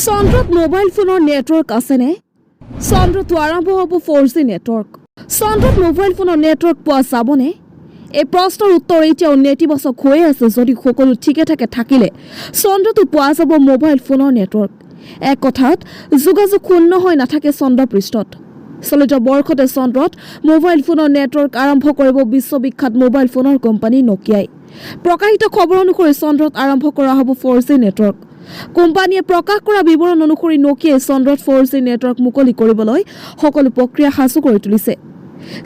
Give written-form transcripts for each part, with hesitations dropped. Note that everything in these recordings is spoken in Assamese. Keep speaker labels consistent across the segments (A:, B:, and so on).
A: চন্দ্ৰত মোবাইল ফোনৰ নেটৱৰ্ক আছেনে? চন্দ্ৰত আৰম্ভ হ'ব 4G নেটৱৰ্ক। চন্দ্ৰত মোবাইল ফোনৰ নেটৱৰ্ক পোৱা যাবনে? এই প্ৰশ্নৰ উত্তৰ এতিয়াও নেতিবাচক হৈ আছে। যদি সকলো ঠিকে থাকিলে চন্দ্ৰতো পোৱা যাব মোবাইল ফোনৰ নেটৱৰ্ক। এক কথাত যোগাযোগ শূন্য হৈ নাথাকে চন্দ্ৰ পৃষ্ঠত। চলিত বৰ্ষতে চন্দ্ৰত মোবাইল ফোনৰ নেটৱৰ্ক আৰম্ভ কৰিব বিশ্ববিখ্যাত মোবাইল ফোনৰ কোম্পানী নকিয়াই। প্ৰকাশিত খবৰ অনুসৰি চন্দ্ৰত আৰম্ভ কৰা হ'ব 4G নেটৱৰ্ক। কোম্পানীয়ে প্ৰকাশ কৰা বিৱৰণ অনুসৰি নকিয়াই চন্দ্ৰত 4G নেটৱৰ্ক মুকলি কৰিবলৈ সকলো প্ৰক্ৰিয়া সাজু কৰি তুলিছে।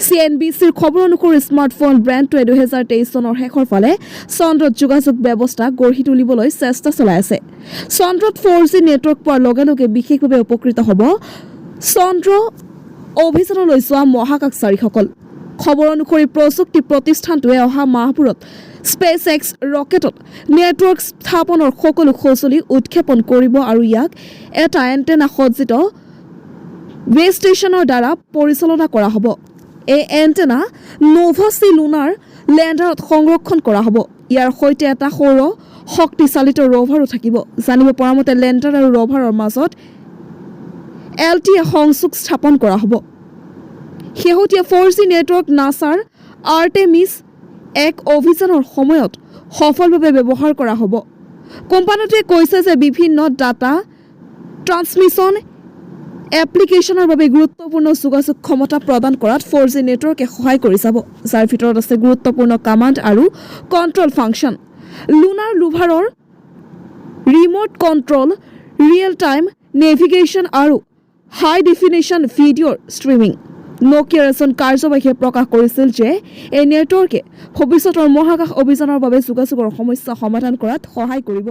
A: CNBCৰ খবৰ অনুসৰি স্মাৰ্টফোন ব্ৰেণ্ডটোৱে 2023 চনৰ শেষৰ ফালে চন্দ্ৰত যোগাযোগ ব্যৱস্থা গঢ়ি তুলিবলৈ চেষ্টা চলাই আছে। চন্দ্ৰত 4G নেটৱৰ্ক পোৱাৰ লগে লগে বিশেষভাৱে উপকৃত হ'ব চন্দ্ৰ অভিযানলৈ যোৱা মহাকাশচাৰীসকল। খবৰ অনুসৰি প্ৰযুক্তি প্ৰতিষ্ঠানটোৱে অহা মাহবোৰত SpaceX ৰকেটত নেটৱৰ্ক স্থাপনৰ সকলো সঁজুলি উৎক্ষেপন কৰিব আৰু ইয়াক এটা এণ্টেনা সজ্জিত বেছ ষ্টেচনৰ দ্বাৰা পৰিচালনা কৰা হ'ব। এই এণ্টেনা নোভা-চি লুনাৰ লেণ্ডাৰত সংৰক্ষণ কৰা হ'ব। ইয়াৰ সৈতে এটা সৌৰ শক্তিচালিত ৰভাৰো থাকিব। জানিব পৰা মতে লেণ্ডাৰ আৰু ৰভাৰৰ মাজত LTE সংযোগ স্থাপন কৰা হ'ব। শেহতীয়া 4G নেটৱৰ্ক নাছাৰ আৰ্টেমিছ 1 অভিযানৰ সময়ত সফলভাৱে ব্যৱহাৰ কৰা হ'ব। কোম্পানীটোৱে কৈছে যে বিভিন্ন ডাটা ট্ৰান্সমিশ্যন এপ্লিকেশ্যনৰ বাবে গুৰুত্বপূৰ্ণ যোগাযোগ ক্ষমতা প্ৰদান কৰাত 4G নেটৱৰ্কে সহায় কৰি যাব, যাৰ ভিতৰত আছে গুৰুত্বপূৰ্ণ কামাণ্ড আৰু কণ্ট্ৰল ফাংচন, লুনাৰ লুভাৰৰ remote control, real time navigation আৰু হাই ডেফিনেশ্যন ভিডিঅ'ৰ ষ্ট্ৰিমিং। নকিয়াৰ এজন কাৰ্যবাহীয়ে প্ৰকাশ কৰিছিল যে এই নেটৱৰ্কে ভৱিষ্যতৰ মহাকাশ অভিযানৰ বাবে যোগাযোগৰ সমস্যা সমাধান কৰাত সহায় কৰিব।